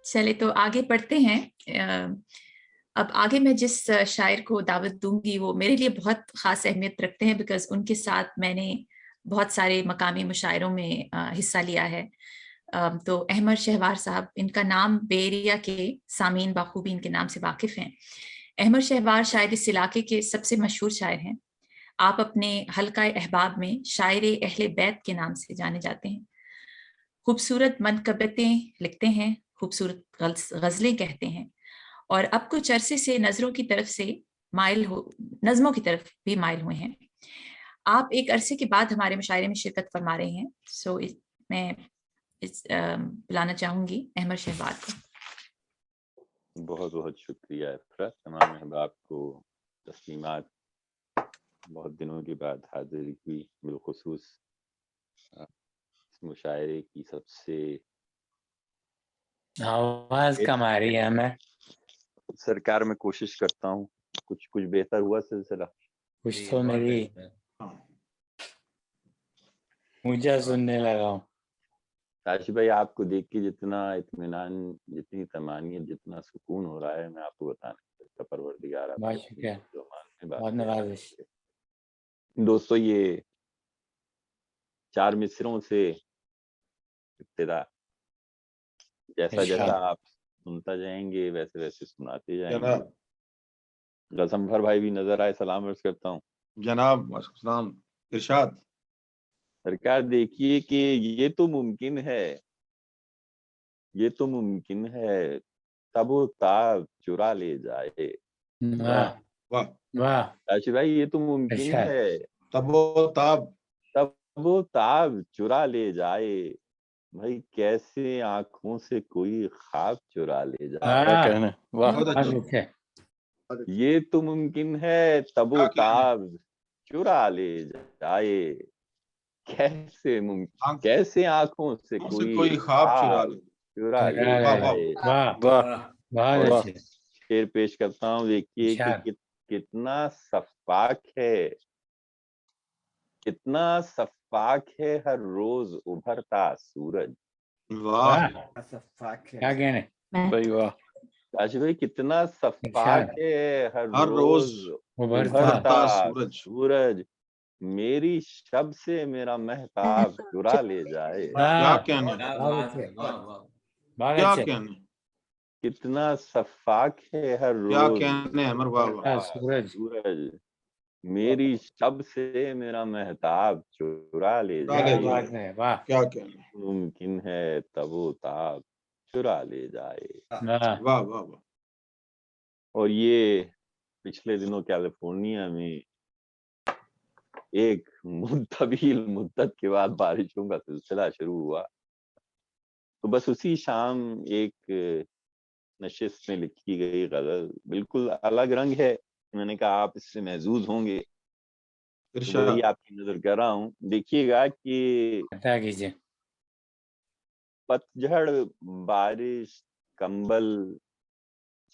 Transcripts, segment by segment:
चले तो आगे पढ़ते हैं। अब आगे मैं जिस शायर को दावत दूंगी वो मेरे लिए बहुत ख़ास अहमियत रखते हैं, बिकॉज़ उनके साथ मैंने बहुत सारे मकामी मुशायरों में हिस्सा लिया है। तो अहमद शहवार साहब, इनका नाम बे एरिया के सामीन बाखूबी इनके नाम से वाकिफ़ हैं। अहमद शहवार शायद इस इलाके के सबसे मशहूर शायर हैं। आप अपने हल्का अहबाब में शायर अहले बैत के नाम से जाने जाते हैं। खूबसूरत मनकबतें लिखते हैं, खूबसूरत गज़लें कहते हैं, और अब कुछ अरसे से नज़रों की तरफ से नज़्मों की तरफ भी माइल हुए हैं। आप एक अरसे के बाद हमारे मुशायरे में शिरकत फरमा रहे हैं। मैं बुलाना चाहूँगी अहमद शहबार को। बहुत बहुत शुक्रिया इफ़रात। तमाम अहबाब को तस्लीमात। बहुत दिनों के बाद हाजिरी की, बिलखुसूस इस मुशायरे की सबसे आवाज कम आ रही है। मैं सरकार में कोशिश करता हूँ कुछ बेहतर हुआ सिलसिला। कुछ तो मेरी मुझे सुनने लगा हूँ। काशी भाई, आपको देख के जितना इत्मीनान, जितनी तमानियत, जितना सुकून हो रहा है, मैं आपको बता नहीं सकता। परवरदिगार बहुत शुक्रिया, बहुत नवाजिश। दोस्तों, ये 4 मिसरों से इब्तिदा, जैसा जैसा आप सुनता जाएंगे वैसे वैसे सुनाते जाएंगे। गजम्फर भाई भी नजर आए, सलाम अर्ज करता हूँ जनाब। सलाम। इरशाद। सरकार, देखिए कि ये तो मुमकिन है तबो ताब चुरा ले जाए। वाह वाह वाह काशी भाई, ये तो मुमकिन है तबो ताब चुरा ले जाए। भाई, कैसे आंखों से कोई ख्वाब चुरा ले जाए। ये तो मुमकिन है तबो ताब चुरा ले जाए। कैसे आंखों से कोई ख्वाब चुरा ले जाए। वाह। शेर पेश करता हूँ, देखिए कि कितना सफाक है हर रोज उभरता सूरज। वाह क्या कहने भाई, वाह काशी भाई, कितना सफाक है हर रोज उभरता सूरज। मेरी शब से मेरा महताब चुरा ले जाए। क्या कहने कितना सफाक है हर रोज सूरज। मेरी शब से मेरा महताब चुरा ले जाए। क्या कहने। मुमकिन है तबो ताब चुरा ले जाए। वाह वाह वाह। और ये पिछले दिनों कैलिफोर्निया में एक मुतबील मुद्दत के बाद बारिशों का सिलसिला शुरू हुआ। तो बस उसी शाम एक नशिस्त में लिखी गई गजल, बिल्कुल अलग रंग है। मैंने कहा आप इससे महजूज होंगे, तो वही आपकी नजर कर रहा हूँ। देखिएगा कि पतझड़, बारिश, कंबल,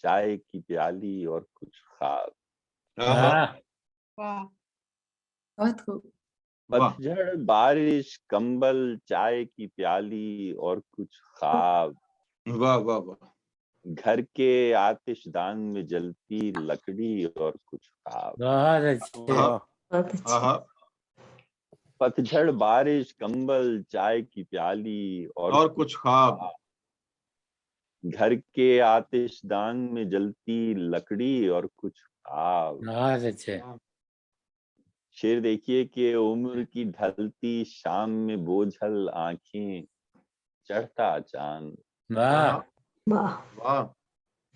चाय की प्याली और कुछ ख्वाब। बहुत खूब। पतझड़, बारिश, कंबल, चाय की प्याली और कुछ ख्वाब। वाह वाह वाह। घर के आतिशदान में जलती लकड़ी और कुछ ख्वाब। पतझड़, बारिश, कंबल, चाय की प्याली और कुछ ख्वाब। घर के आतिशदान में जलती लकड़ी और कुछ ख्वाब। शेर देखिए कि उम्र की ढलती शाम में बोझल आंखें, चढ़ता चांद। वाह।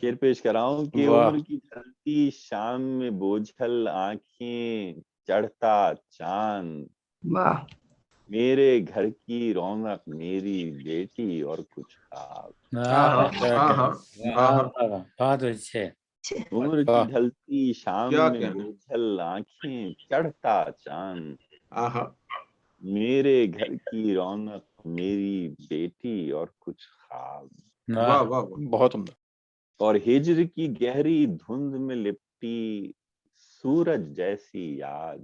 शेर पेश कर रहा हूं कि उम्र की ढलती शाम में बोझल आंखें, चढ़ता चांद। मेरे घर की रौनक, मेरी बेटी और कुछ ख्वाब। बहुत अच्छे। उम्र की ढलती शाम में बोझल आंखें, चढ़ता चांद। मेरे घर की रौनक, मेरी बेटी और कुछ ख्वाब। वाह वाह बहुत उम्दा। और हिज्र की गहरी धुंध में लिपटी सूरज जैसी याद।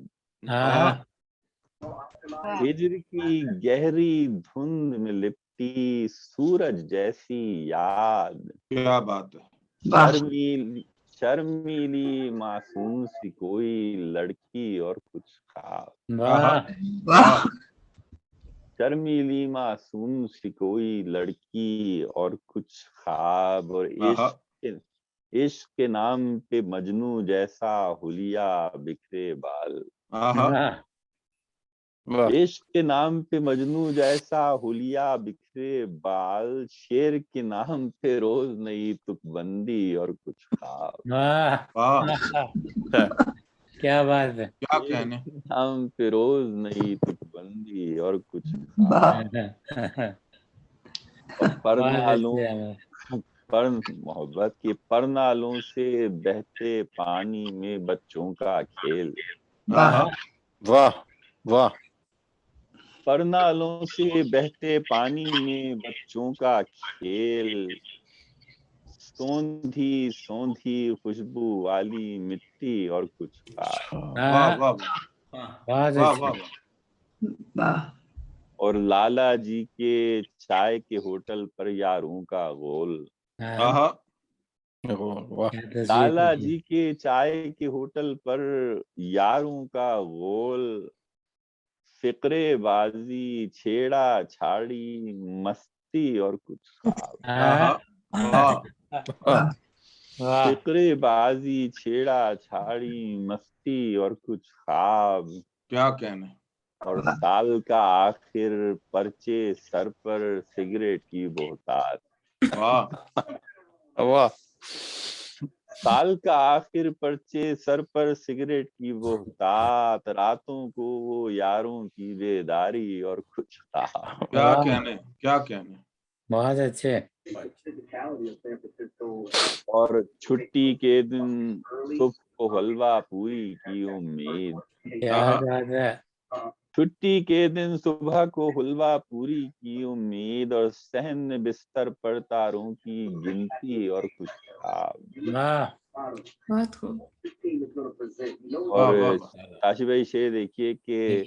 हिज्र की गहरी धुंध में लिपटी مٹی سورج جیسی یاد، کیا بات ہے، شرمیلی معصوم سی کوئی لڑکی اور کچھ خواب، واہ شرمیلی معصوم سی کوئی لڑکی اور کچھ خواب، اور عشق کے نام پہ مجنوں جیسا حلیہ بکھرے بال، عشق کے نام پہ مجنوں جیسا حلیہ بکھرے بال، شیر کے نام پہ روز نئی تک بندی اور کچھ خواب، کیا بات ہے، کیا کہنے، نام پہ روز نئی تک بندی اور کچھ خواب، اور پر محبت کے پرنالوں سے بہتے پانی میں بچوں کا کھیل، واہ واہ، پرنالوں سے بہتے پانی میں بچوں کا کھیل، سوندھی سوندھی خوشبو والی مٹی اور کچھ خواب، واہ واہ بہت واہ اچھا، واہ، اور لالا جی کے چائے کے ہوٹل پر یاروں کا غول، لالا جی کے چائے کے ہوٹل پر یاروں کا غول، فقرے بازی چھیڑا چھاڑی مستی اور کچھ خواب، فقرے بازی چھیڑا چھاڑی مستی اور کچھ خواب، کیا کہنے، اور سال کا آخر پرچے سر پر سگریٹ کی بہتات، واہ، سال کا آخر پرچے سر پر سگریٹ کی بہتات، راتوں کو وہ یاروں کی بیداری اور کچھ خواب، کیا کہنے، کیا کہنے، بہت اچھے، اور چھٹی کے دن صبح کو حلوہ پوری کی امید، کیا بات ہے، چھٹی کے دن صبح کو حلوہ پوری کی امید، اور صحن بستر پر تاروں کی گنتی اور کچھ خواب، بہت خوب، اور کاشی بھائی شعر دیکھیے کہ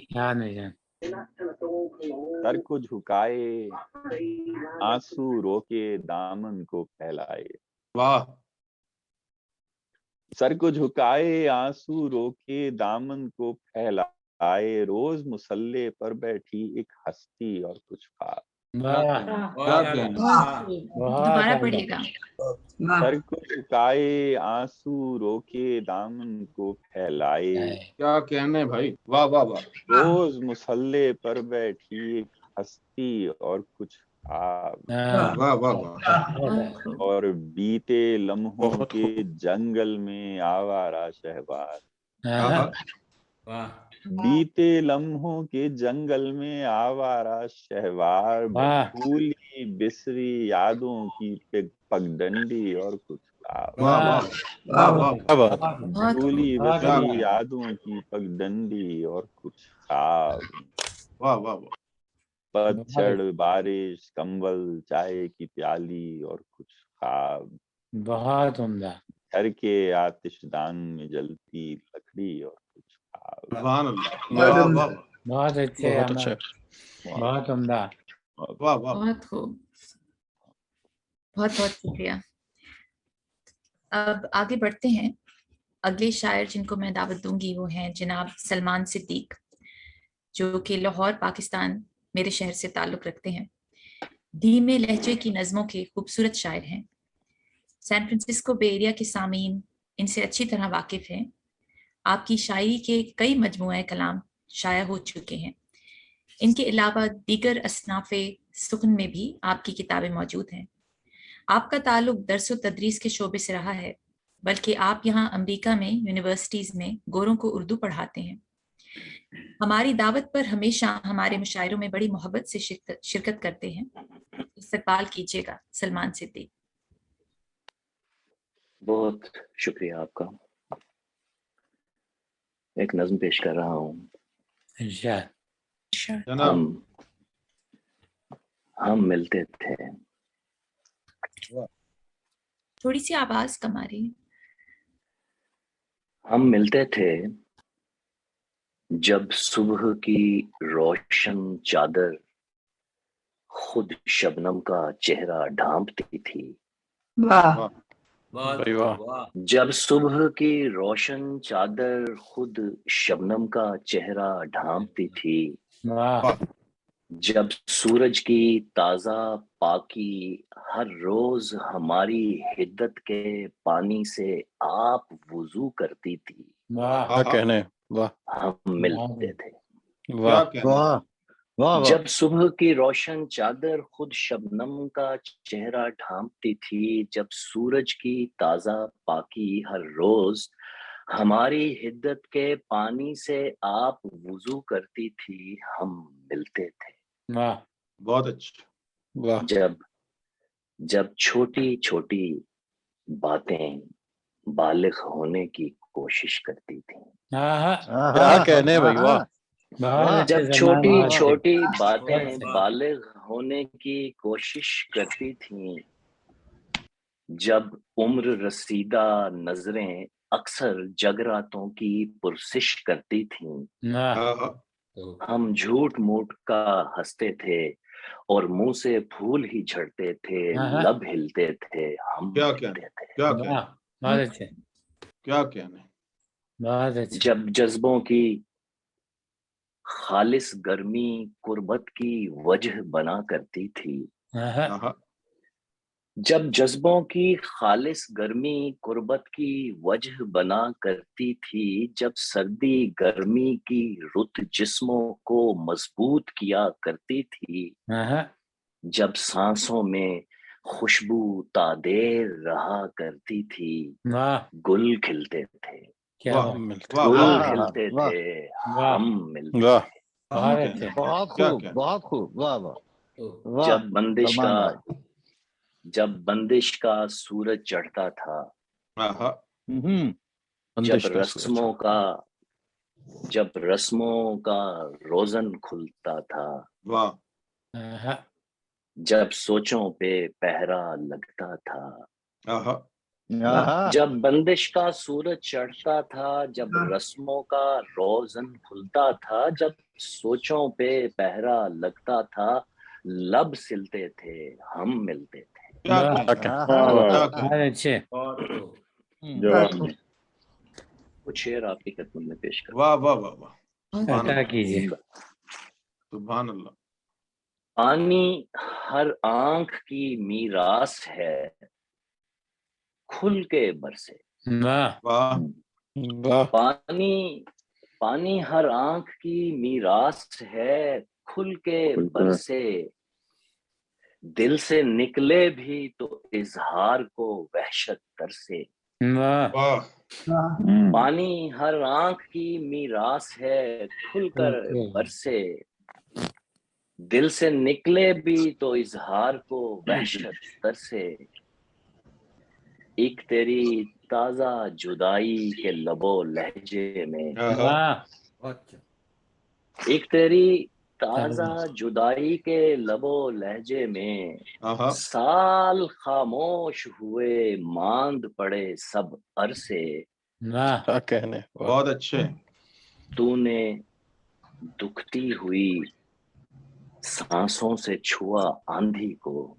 سر کو جھکائے آنسو رو کے دامن کو پھیلائے، واہ، سر کو جھکائے آنسو رو کے دامن کو پھیلائے، روز مسلح پر بیٹھی ایک ہستی اور کچھ خواب، دوبارہ پڑھیے گا، سر کو جھکائے آنسو رو کے دامن کو پھیلائے، کیا کہنے بھائی، واہ واہ واہ، روز مسلح پر بیٹھی ایک ہستی اور کچھ خواب، واہ واہ واہ، اور بیتے لمحوں کے جنگل میں آوارہ شہباز، بیتے لمحوں کے جنگل میں آوارہ شہوار، بھولی بسری یادوں کی پگڈنڈی اور کچھ خواب، بھولی بسری یادوں کی پگڈنڈی اور کچھ خواب، پتجھڑ بارش کمبل چائے کی پیالی اور کچھ خواب، بہت عمدہ، گھر کے آتش دان میں جلتی لکڑی اور کچھ خواب، بہت اچھے، بہت عمدہ، بہت خوب، بہت بہت شکریہ۔ اب آگے بڑھتے ہیں، اگلے شاعر جن کو میں دعوت دوں گی وہ ہیں جناب سلمان صدیق، جو کہ لاہور پاکستان میرے شہر سے تعلق رکھتے ہیں، دھیمے لہجے کی نظموں کے خوبصورت شاعر ہیں۔ سین فرانسسکو بے ایریا کے سامعین ان سے اچھی طرح واقف ہیں، آپ کی شاعری کے کئی مجموعہ کلام شائع ہو چکے ہیں، ان کے علاوہ دیگر اصناف سخن میں بھی آپ کی کتابیں موجود ہیں۔ آپ کا تعلق درس و تدریس کے شعبے سے رہا ہے، بلکہ آپ یہاں امریکہ میں یونیورسٹیز میں گوروں کو اردو پڑھاتے ہیں۔ ہماری دعوت پر ہمیشہ ہمارے مشاعروں میں بڑی محبت سے شرکت کرتے ہیں، استقبال کیجیے گا سلمان صدیق۔ بہت شکریہ آپ کا، ایک نظم پیش کر رہا ہوں۔ ہم ملتے تھے، تھوڑی سی آواز کم آ رہی ہے۔ ہم ملتے تھے جب صبح کی روشن چادر خود شبنم کا چہرہ ڈھانپتی تھی. واہ جب صبح کی روشن چادر خود شبنم کا چہرہ ڈھانپتی تھی. واہ جب سورج کی تازہ پاکی ہر روز ہماری حدت کے پانی سے آپ وضو کرتی تھی. واہ کہنے ہم ملتے تھے. کیا کہنے جب صبح کی روشن چادر خود شبنم کا چہرہ ڈھانپتی تھی. جب سورج کی تازہ پاکی ہر روز ہماری حدت کے پانی سے آپ وضو کرتی تھی. ہم ملتے تھے. واہ بہت اچھا. جب چھوٹی چھوٹی باتیں بالغ ہونے کی کوشش کرتی تھیں. کیا کہنے بھائی واہ جب چھوٹی چھوٹی باتیں بالغ ہونے کی کوشش کرتی تھیں. جب عمر رسیدہ نظریں اکثر جگراتوں کی پرسش کرتی تھیں. ہم جھوٹ موٹ کا ہنستے تھے اور منہ سے پھول ہی جھڑتے تھے. لب ہلتے تھے. ہم ملتے تھے. کیا کہنے جب جذبوں کی خالص گرمی قربت کی وجہ بنا کرتی تھی. جب جذبوں کی خالص گرمی قربت کی وجہ بنا کرتی تھی. جب سردی گرمی کی رت جسموں کو مضبوط کیا کرتی تھی. جب سانسوں میں خوشبو تادیر رہا کرتی تھی. گل کھلتے تھے. گل کھلتے تھے. ہم ملتے تھے. بہت خوب واہ واہ. جب بندش کا سورج چڑھتا تھا. جب رسموں کا روزن کھلتا تھا. جب سوچوں پہ پہرا لگتا تھا. جب بندش کا سورج چڑھتا تھا. جب رسموں کا روزن کھلتا تھا. جب سوچوں پہ پہرا لگتا تھا. لب سلتے تھے. ہم ملتے تھے. اچھے کچھ شعر آپ کی خدمت میں پیش کروں. واہ واہ واہ واہ. عطا کیجیے. سبحان اللہ. پانی ہر آنکھ کی میراث ہے کھل کے برسے. پانی ہر آنکھ کی میراث ہے کھل کے برسے. دل سے نکلے بھی تو اظہار کو وحشت ترسے. پانی ہر آنکھ کی میراث ہے کھل کر برسے. دل سے نکلے بھی تو اظہار کو وحشت ترسے. ایک تیری تازہ جدائی کے لب و لہجے میں. ایک تیری تازہ جدائی کے لب و لہجے میں. سال خاموش ہوئے ماند پڑے سب عرصے. بہت اچھے. تو نے دکھتی ہوئی سانسوں سے چھوا آندھی کو.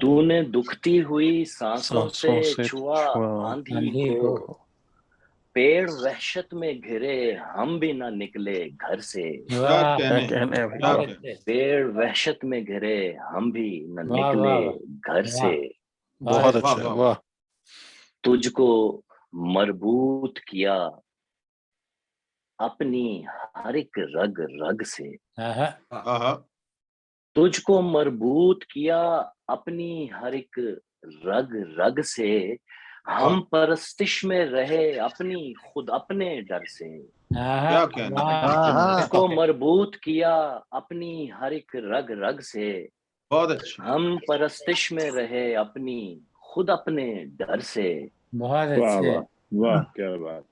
تو نے دکھتی ہوئی سانسوں سے چھوا آندھی کو. پیڑ وحشت میں گھرے ہم بھی نہ نکلے گھر سے. پیڑ وحشت میں گھرے ہم بھی نہ نکلے گھر سے. بہت اچھا. تجھ کو مربوط کیا اپنی ہر ایک رگ رگ سے. تجھ کو مربوط کیا اپنی ہر ایک رگ رگ سے. ہم پرستش میں رہے اپنی خود اپنے ڈر سے. تجھ کو مربوط کیا اپنی ہر ایک رگ رگ سے. بہت اچھا. ہم پرستش میں رہے اپنی خود اپنے ڈر سے. بہت اچھے. واہ کیا بات.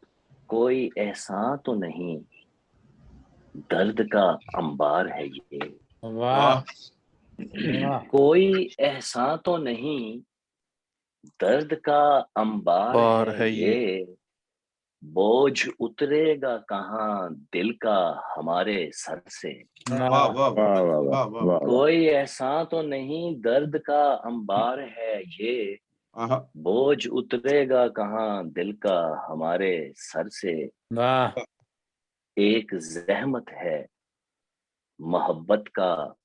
کوئی احسان تو نہیں درد کا انبار ہے یہ. واہ کوئی احسان تو نہیں درد کا انبار ہے یہ. बोझ उतरेगा कहाँ दिल का हमारे सर से। वाह वाह वाह वाह वाह। कोई ऐसा तो नहीं दर्द का अंबार है ये, बोझ उतरेगा कहाँ दिल का हमारे सर से। वाह। एक ज़हमत है मोहब्बत का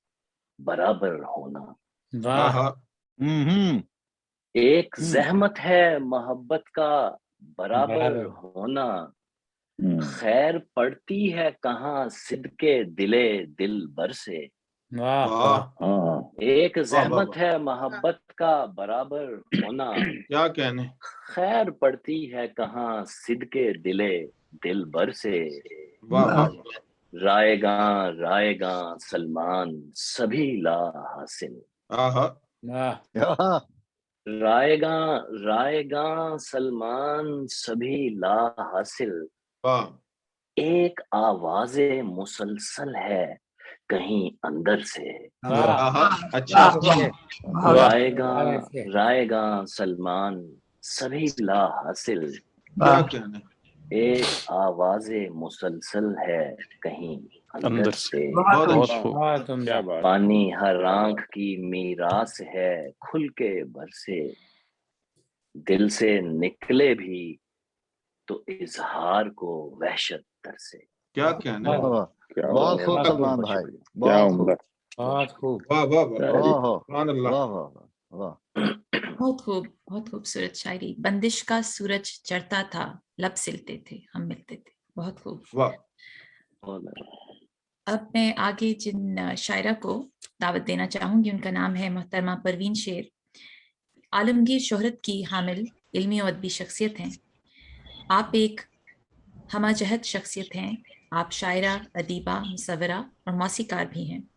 बराबर होना। वाह। एक ज़हमत है मोहब्बत का बराबर होना, खैर पड़ती है कहाँ सिदके दिले दिल बर से। वाह। एक ज़हमत है मोहब्बत का बराबर होना, क्या कहने, खैर पड़ती है कहाँ सिदके दिले दिल बर से। रायगां रायगां सलमान सभी ला हासिल। रायगां रायगां सलमान सभी ला हासिल। एक आवाज़े मुसलसल है कहीं अंदर से। अच्छा। रायगां रायगां सलमान सभी ला हासिल। क्या कहने, एक आवाज़े मुसलसल है कहीं अंदर से। पानी हर आंख की मीरास है खुल के बरसे, दिल से निकले भी तो इजहार को वहशत तर से। क्या कहने, बहुत खूब सलमान भाई, बहुत खूब। वाह वाह वाह। बहुत खूबसूरत शायरी। बंदिश का सूरज चढ़ता था, लब सिलते थे, हम मिलते थे। बहुत खूब। अब मैं आगे जिन शायरा को दावत देना चाहूंगी उनका नाम है मोहतरमा परवीन शेर। आलमगीर शोहरत की हामिल इल्मी और अदबी शख्सियत हैं। आप एक हमाजहत शख्सियत हैं। आप शायरा, अदीबा, मुसव्विरा और मौसीकार भी हैं।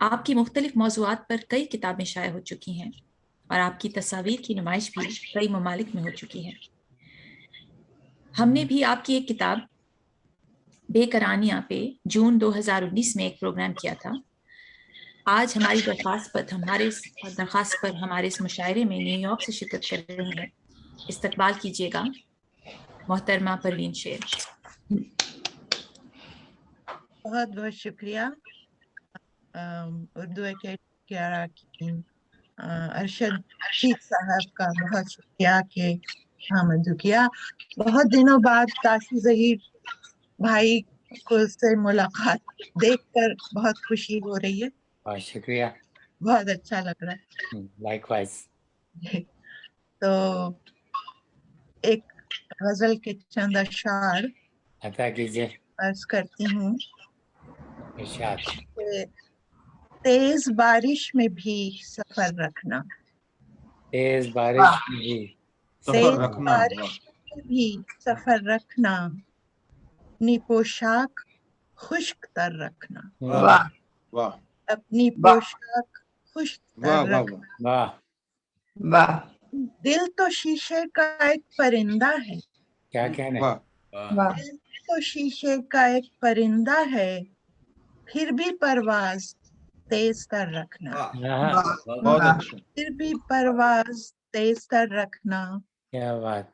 आपकी मुख्तलिफ मौज़ूआत पर कई किताबें शाया हो चुकी हैं और आपकी तस्वीर की नुमाइश भी कई ममालिक में हो चुकी है। हमने भी आपकी एक किताब बेकरानियाँ पे जून 2019 में एक प्रोग्राम किया था। आज हमारी दरख्वास्त पर हमारे इस मुशायरे में न्यूयॉर्क से शिरकत कर रही हैं। इस्तकबाल कीजिएगा मोहतरमा परवीन शेर। बहुत बहुत शुक्रिया उर्दू अकेडमी के अरकान अरशद शीख साहब का बहुत शुक्रिया कि आमद किया। बहुत दिनों बाद ताशी ज़हीर भाई को से मुलाकात देखकर बहुत खुशी हो रही है। बहुत शुक्रिया। बहुत अच्छा लग रहा है। लाइकवाइज। तो एक गजल के चंद अशार अता कीजिए। अर्ज करती हूँ। इरशाद। तेज बारिश में भी सफर रखना, तेज बारिश में भी तेज बारिश में भी सफर रखना, अपनी पोशाक खुश्क तर रखना। वाह वाह। अपनी पोशाक खुश्क तर रखना। वाह। दिल तो शीशे का एक परिंदा है। क्या कहने। दिल तो शीशे का एक परिंदा है, फिर भी परवाज तेज तर रखना। फिर भी परवाज तेज तर रखना। क्या बात।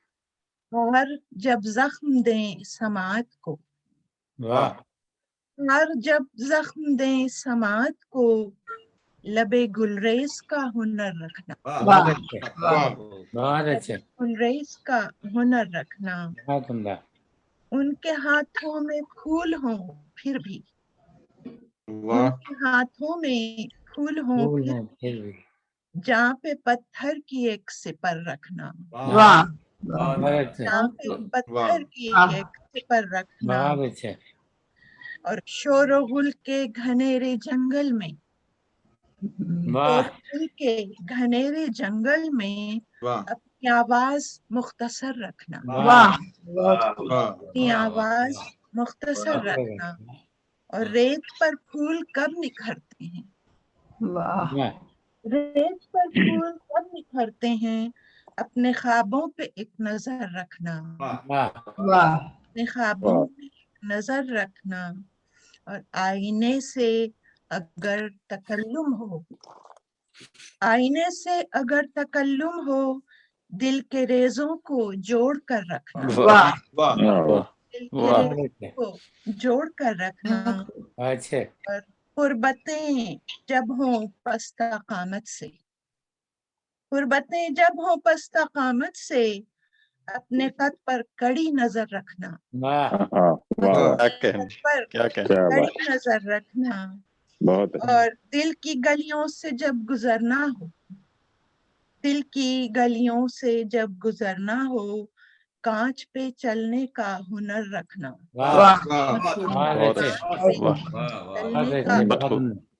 और जब जख्म दें समात को, और जब जख्म दें समात को, लबे गुलरेज का हुनर रखना। बहुत अच्छे। गुलरेज का हुनर रखना। बहुत उम्दा। उनके हाथों में फूल हों फिर भी, उनके हाथों में फूल हों फिर भी, जहाँ पे पत्थर की एक सिपर रखना। जहाँ पे पत्थर की एक सिपर रखना। और शोरगुल के घनेरे जंगल में, शोरगुल के घनेरे जंगल में अपनी आवाज मुख्तसर रखना। अपनी आवाज मुख्तसर रखना। और रेत पर फूल कब निखरते हैं, रेत पर फूल कब निखरते हैं, अपने ख्वाबों पे एक नजर रखना। अपने ख्वाबों पे एक नजर रखना। और आईने से अगर तकल्लुम हो, आईने से अगर तकल्लुम हो, दिल के रेजों को जोड़ कर रखना, वाह दिल के रेजों को जोड़ कर रखना, अच्छे और कुर्बतें जब हों पस्ता कामत से, कुर्बतें जब हों पस्ता कामत से, अपने खत पर कड़ी नजर रखना, वाह अपने खत पर क्या कहने कड़ी नजर रखना, और दिल की गलियों से जब गुजरना हो, दिल की गलियों से जब गुजरना हो, कांच पे चलने का हुनर रखना, वाह कांच पे चलने का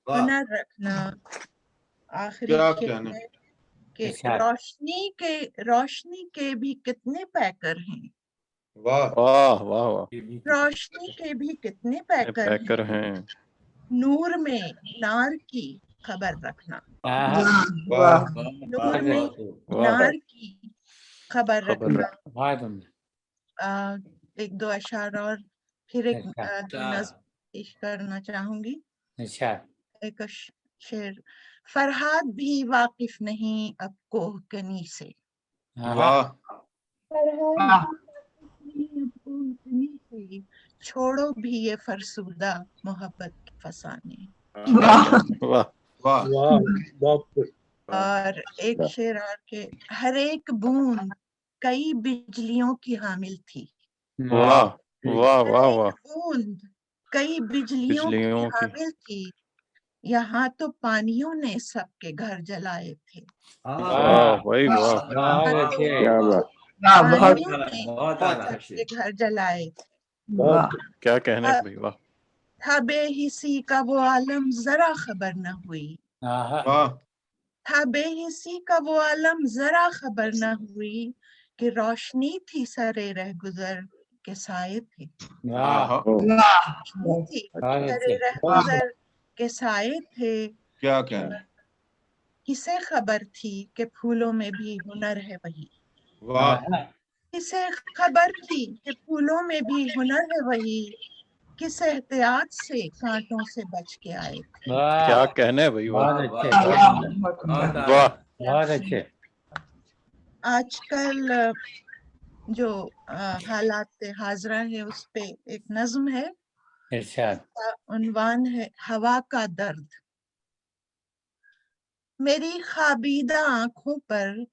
हुनर रखना। आखिरी क्या शेर कहने। है कि अच्छा। रोशनी के भी कितने पैकर हैं, वाह रोशनी के भी कितने पैकर हैं, नूर में नार की खबर रखना, वाह नूर में नार की खबर रखना। एक दो अशार और फिर एक दो नज़्म पेश करना चाहूंगी। अच्छा एक शेर, फरहाद भी वाकिफ नहीं अब कोहकनी से, वाह फरहाद भी वाकिफ नहीं अब कोहकनी से, छोड़ो भी ये फरसुदा मोहब्बत के फसाने। और एक शेर और के, हर एक बूंद कई बिजलियों की हामिल थी, बूंद कई बिजलियों की हामिल थी, यहाँ तो पानियों ने सबके घर जलाए थे, पानियों ने सबके घर जलाए थे। क्या कहने भाई, वाह था बेहिसी का वो आलम जरा खबर न हुई, था बेहिसी का वो आलम जरा खबर न हुई, कि रोशनी थी सरे रह गुजर के साए थे, रोशनी थी सरे रह गुजर के साए थे। क्या कहने। किसे खबर थी कि फूलों में भी हुनर है वही, किसे खबर थी कि फूलों में भी हुनर है वही, किस एहतियात से कांटों से बच के आए थे। क्या कहने भाई, बहुत अच्छे। आजकल जो हालात हाजरा है उस पे एक नज्म है, इसका उन्वान है हवा का दर्द। मेरी खाबीदा आंखों पर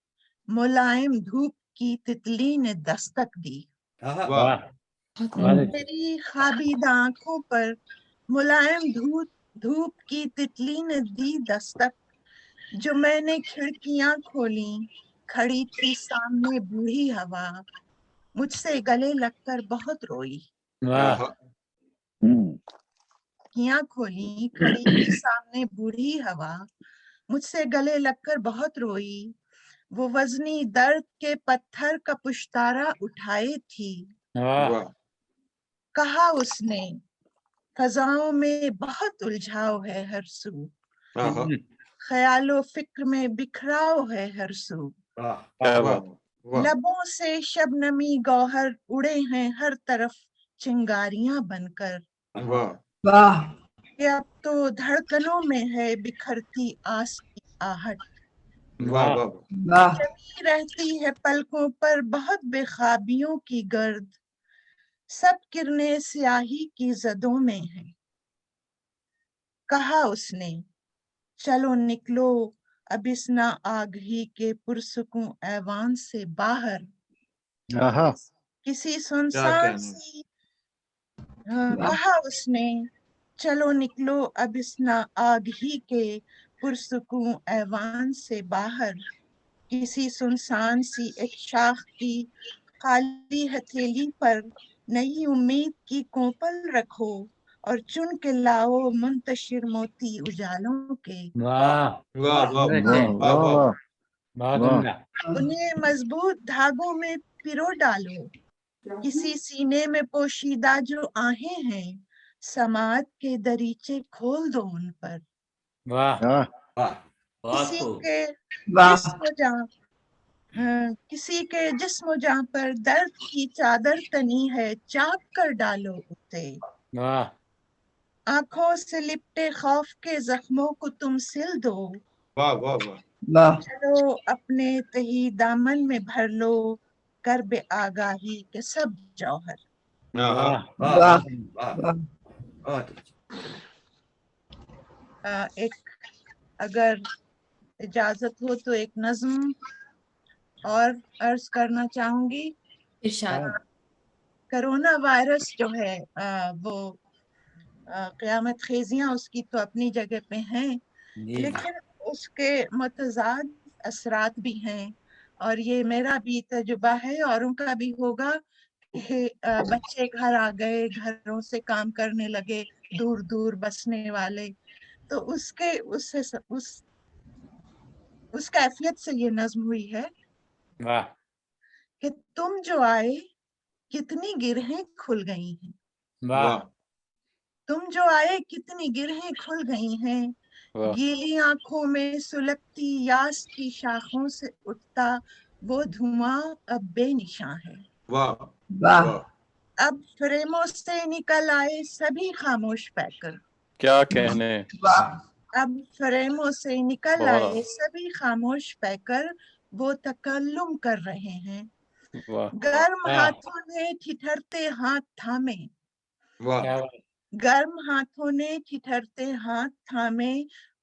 मुलायम धूप की तितली ने दस्तक दी, मेरी खाबीदा आंखों पर मुलायम धूप की तितली ने दी दस्तक, जो मैंने खिड़कियां खोली खड़ी थी सामने बूढ़ी हवा, मुझसे गले लगकर बहुत रोई, खिड़कियां खोली खड़ी थी सामने बूढ़ी हवा, मुझसे गले लगकर बहुत रोई, वो वजनी दर्द के पत्थर का पुश्तारा उठाए थी, कहा उसने फजाओं में बहुत उलझाव है हर सू, ख्यालो फिक्र में बिखराव है हर सू, लबों से शबनमी गौहर उड़े हैं हर तरफ चिंगारियां बनकर, कि अब तो धड़कनों में है बिखरती आस की आहट, जमी रहती है पलकों पर बहुत बेखाबियों की गर्द, सब किरणें स्याही की जदों में है, कहा उसने चलो निकलो अब इस ना आगही के पुरसुकूं ऐवान से बाहर, किसी सुनसान सी कहा उसने चलो निकलो अब इस ना आगही के पुरसुकूं ऐवान से बाहर, किसी सुनसान सी एक शाख की खाली हथेली पर नई उम्मीद की कोपल रखो, और चुन के लाओ मुंतशिर मोती उजालों के, उन्हें मजबूत धागों में पिरो डालो, किसी सीने में पोशीदा जो आहें हैं, समात के दरीचे खोल दो उन पर, किसी के जिस्म जहां पर दर्द की चादर तनी है, चाक कर डालो उसे, आंखों से लिपटे खौफ के जख्मों को तुम सिल दो, चलो अपने तही दामन में भर लो कर बे आगाही के सब जौहर। एक अगर इजाजत हो तो एक नज्म और अर्ज करना चाहूंगी। इरशाद। कोरोना वायरस जो है वो क़यामत खेजियां उसकी तो अपनी जगह पे हैं, लेकिन उसके मुतज़ाद असरात भी हैं। और ये मेरा भी तजुर्बा है और उनका भी होगा कि बच्चे घर आ गए, घरों से काम करने लगे, दूर दूर बसने वाले, तो उसके उस कैफियत से ये नज्म हुई है कि तुम जो आए कितनी गिरहें खुल गई हैं, तुम जो आए कितनी गिरहें खुल गई हैं, गीली आंखों में सुलगती यास की शाखों से उठता वो धुआं अब बेनिशां है। अब फ्रेमों से निकल आए सभी खामोश पैकर, क्या कहने, अब फ्रेमों से निकल आए सभी खामोश पैकर वो तकल्लुम कर रहे हैं। गर्म हाथों ने ठिठुरते हाथ थामे, गर्म हाथों ने ठिठुरते हाथ थामे,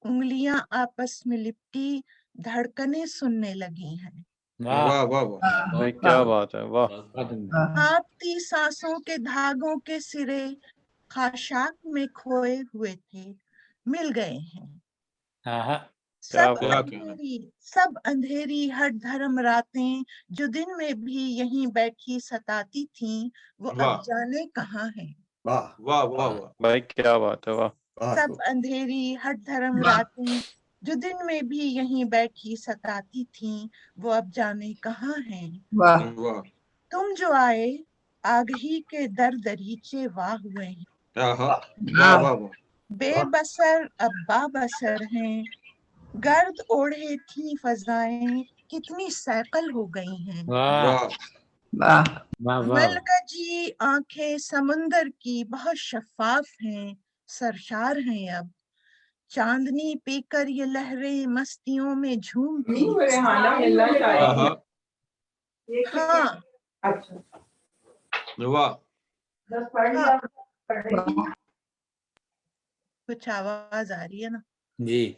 उंगलियां आपस में लिपटी धड़कनें सुनने लगी हैं। भाई क्या बात है, वाह। कांपती सांसों के धागों के सिरे खाशाक में खोए हुए थे, मिल गए हैं। सब अंधेरी हट धर्म रातें जो दिन में भी यहीं बैठी सताती थीं, वो अब जाने कहाँ हैं। भाई क्या बात है, वाह। सब अंधेरी हट धर्म रातें जो दिन में भी यहीं बैठी सताती थीं, वो अब जाने कहाँ हैं। तुम जो आए आगही के दर दरीचे वाह हुए हैं, बेबसर अब बाबसर हैं, गर्द ओढ़े थी फजाएं कितनी सैकल हो गई हैं। मलगजी आंखें समुंदर की बहुत शफाफ हैं, सरशार हैं अब, चांदनी पीकर ये लहरें मस्तियों में झूमती। हाँ कुछ आवाज आ रही है ना जी।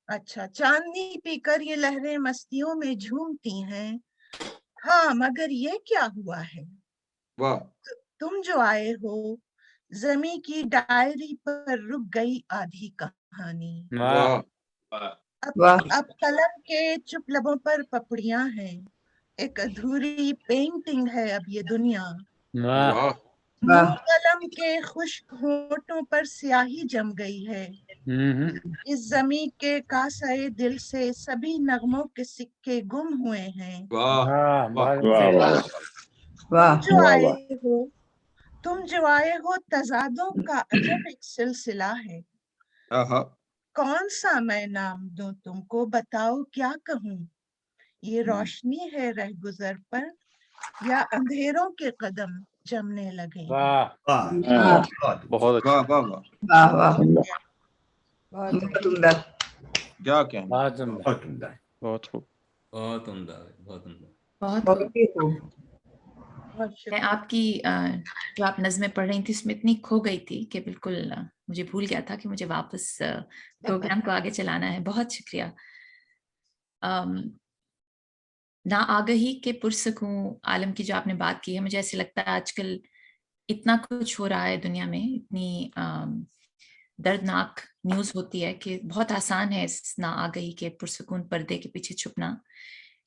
अच्छा, चांदनी पीकर ये लहरें मस्तियों में झूमती हैं। हाँ मगर ये क्या हुआ है, तुम जो आए हो ज़मीं की डायरी पर रुक गई आधी कहानी। अब कलम के चुप लबों पर पपड़ियां हैं, एक अधूरी पेंटिंग है अब ये दुनिया। मुंह कलम के खुश्क होठों पर स्याही जम गई है, इस जमी के कासाए दिल से सभी नगमों के सिक्के गुम हुए हैं। तुम जो आए हो तजादों का अजब एक सिलसिला है, कौन सा मैं नाम दूं तुमको बताओ क्या कहूँ, ये रोशनी है रह गुजर पर या अंधेरों के कदम जमने लगे। बहुत अच्छा, बहुत उम्दा। क्या कहना, बहुत उम्दा, बहुत खूब, बहुत उम्दा, बहुत उम्दा, बहुत खूब। मैं आपकी जो आप नज़्में पढ़ रही थी उसमें इतनी खो गई थी कि बिल्कुल मुझे भूल गया था कि मुझे वापस प्रोग्राम को आगे चलाना है। बहुत शुक्रिया। ना आगही के पुरसकूं आलम की जो आपने बात की है, मुझे ऐसे लगता है आजकल इतना कुछ हो रहा है दुनिया में, इतनी दर्दनाक न्यूज़ होती है कि बहुत आसान है इस ना आगही के पुरसकून पर्दे के पीछे छुपना,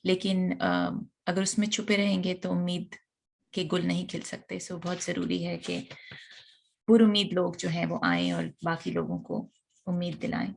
लेकिन अगर उसमें छुपे रहेंगे तो उम्मीद के गुल नहीं खिल सकते। सो बहुत ज़रूरी है कि पुरुम्मीद लोग जो हैं वो आएं और बाकी लोगों को उम्मीद दिलाएं।